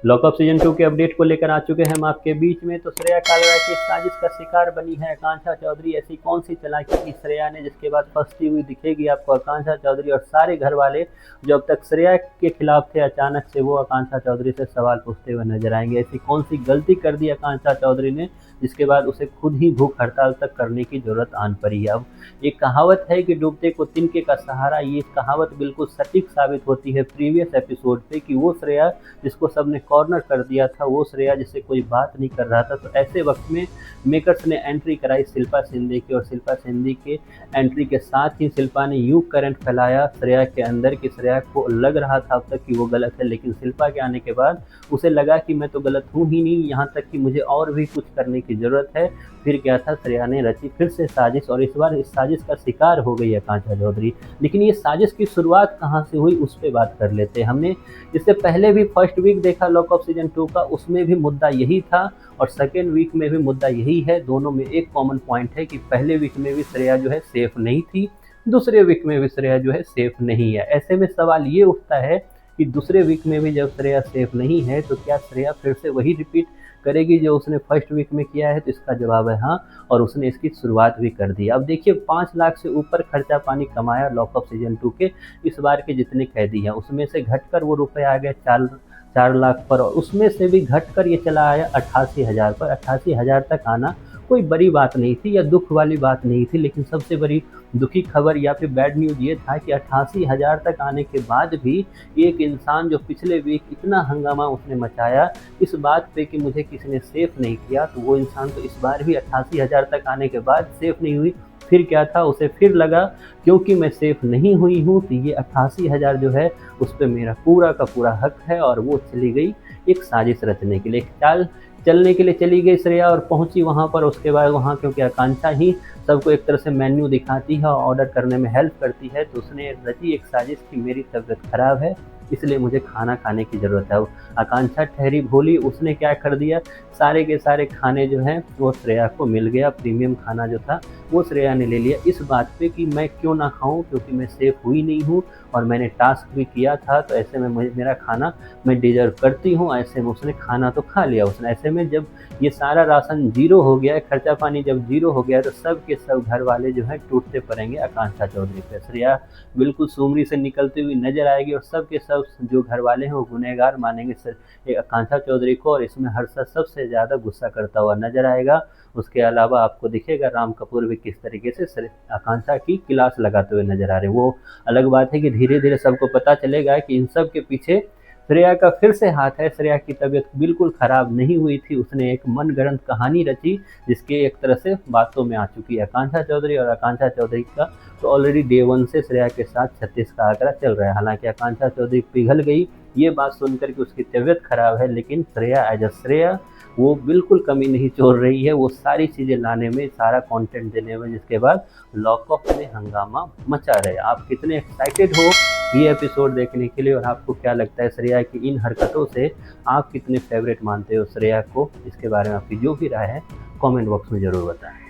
Lockup season 2 के update को लेकर आ चुके हैं हम आपके बीच में। तो श्रेया कालरा की साजिश का शिकार बनी है आकांक्षा चौधरी। ऐसी कौन सी चालाकी की श्रेया ने जिसके बाद फंसती हुई दिखेगी आपको आकांक्षा चौधरी, और सारे घर वाले जो अब तक श्रेया के खिलाफ थे अचानक से वो आकांक्षा चौधरी से सवाल पूछते हुए नजर आएंगे। ऐसी कौन सी गलती कर दी आकांक्षा चौधरी ने जिसके बाद उसे खुद ही भूख हड़ताल तक करने की जरूरत आन पड़ी है। अब ये कहावत है कि डूबते को तिनके का सहारा, ये कहावत बिल्कुल सटीक साबित होती है प्रीवियस एपिसोड पे कि वो श्रेया जिसको सबने कॉर्नर कर दिया था, वो श्रेया जिससे कोई बात नहीं कर रहा था। तो ऐसे वक्त में मेकर्स ने एंट्री कराई शिल्पा शिंदे की, और शिल्पा शिंदे के एंट्री के साथ ही शिल्पा ने यूं करंट फैलाया श्रेया के अंदर कि श्रेया को लग रहा था अब तक कि वो गलत है, लेकिन शिल्पा के आने के बाद उसे लगा कि मैं तो गलत हूँ ही नहीं, यहाँ तक कि मुझे और भी कुछ करने की ज़रूरत है। फिर क्या था, श्रेया ने रची फिर से साजिश, और इस बार इस साजिश का शिकार हो गई आकांक्षा चौधरी। लेकिन ये साजिश की शुरुआत कहाँ से हुई उस पर बात कर लेते हैं। हमने इससे पहले भी फर्स्ट वीक देखा लॉकअप सीजन 2 का, उसमें भी मुद्दा यही था और सेकेंड वीक में भी मुद्दा यही है। दोनों में एक कॉमन पॉइंट है कि पहले वीक में भी श्रेया जो है सेफ नहीं थी, दूसरे वीक में भी श्रेया जो है सेफ नहीं है। ऐसे में सवाल ये उठता है कि दूसरे वीक में भी जब श्रेया सेफ नहीं है तो क्या श्रेया फिर से वही रिपीट करेगी जो उसने फर्स्ट वीक में किया है? तो इसका जवाब है हाँ, और उसने इसकी शुरुआत भी कर दी। अब देखिए 5 लाख से ऊपर खर्चा पानी कमाया लॉकअप सीजन 2 के इस बार के जितने कैदी हैं, उसमें से घटकर वो रुपए आ गए 4 लाख पर, और उसमें से भी घटकर ये चला आया 88,000 पर। 88,000 तक आना कोई बड़ी बात नहीं थी या दुख वाली बात नहीं थी, लेकिन सबसे बड़ी दुखी खबर या फिर बैड न्यूज़ ये था कि 88,000 तक आने के बाद भी एक इंसान जो पिछले वीक इतना हंगामा उसने मचाया इस बात पे कि मुझे किसी ने सेफ नहीं किया, तो वो इंसान तो इस बार भी 88,000 तक आने के बाद सेफ नहीं हुई। फिर क्या था, उसे फिर लगा क्योंकि मैं सेफ नहीं हुई हूँ तो ये 88,000 जो है उस पर मेरा पूरा का पूरा हक है, और वो चली गई एक साजिश रचने के लिए, एक चाल चलने के लिए चली गई श्रेया और पहुंची वहां पर। उसके बाद वहां क्योंकि आकांक्षा ही सबको एक तरह से मेन्यू दिखाती है और ऑर्डर करने में हेल्प करती है, तो उसने रची एक साजिश कि मेरी तबीयत खराब है इसलिए मुझे खाना खाने की ज़रूरत है। आकांक्षा ठहरी भोली, उसने क्या कर दिया, सारे के सारे खाने जो हैं वो श्रेया को मिल गया। प्रीमियम खाना जो था वो श्रेया ने ले लिया इस बात पे कि मैं क्यों ना खाऊं क्योंकि मैं सेफ हुई नहीं हूं और मैंने टास्क भी किया था, तो ऐसे में मेरा खाना मैं डिजर्व करती हूं। ऐसे में उसने खाना तो खा लिया उसने। ऐसे में जब ये सारा राशन जीरो हो गया है, खर्चा पानी जब जीरो हो गया है, तो सब के सब घर वाले जो हैं टूटते पड़ेंगे आकांक्षा चौधरी पे। श्रेया बिल्कुल सुमरी से निकलती हुई नजर आएगी और सब के सब जो घर वाले हैं वो गुनहगार मानेंगे आकांक्षा चौधरी को, और इसमें हर्षद सबसे ज़्यादा गुस्सा करता हुआ नजर आएगा। उसके अलावा आपको दिखेगा राम कपूर भी किस तरीके से आकांक्षा की क्लास लगाते हुए नजर आ रहे हैं। वो अलग बात है कि धीरे धीरे सबको पता चलेगा कि इन सब के पीछे श्रेया का फिर से हाथ है। श्रेया की तबीयत बिल्कुल खराब नहीं हुई थी, उसने एक मनगढ़ंत कहानी रची जिसके एक तरह से बातों में आ चुकी है आकांक्षा चौधरी, और आकांक्षा चौधरी का तो ऑलरेडी डे 1 से श्रेया के साथ 36 का आंकड़ा चल रहा है। हालांकि आकांक्षा चौधरी पिघल गई ये बात सुनकर कि उसकी तबीयत खराब है, लेकिन श्रेया एज अ श्रेया वो बिल्कुल कमी नहीं छोड़ रही है, वो सारी चीज़ें लाने में, सारा कंटेंट देने में, जिसके बाद लॉकअप में हंगामा मचा रहे। आप कितने एक्साइटेड हो ये एपिसोड देखने के लिए, और आपको क्या लगता है श्रेया की इन हरकतों से आप कितने फेवरेट मानते हो श्रेया को? इसके बारे में आपकी जो भी राय है कमेंट बॉक्स में ज़रूर बताएं।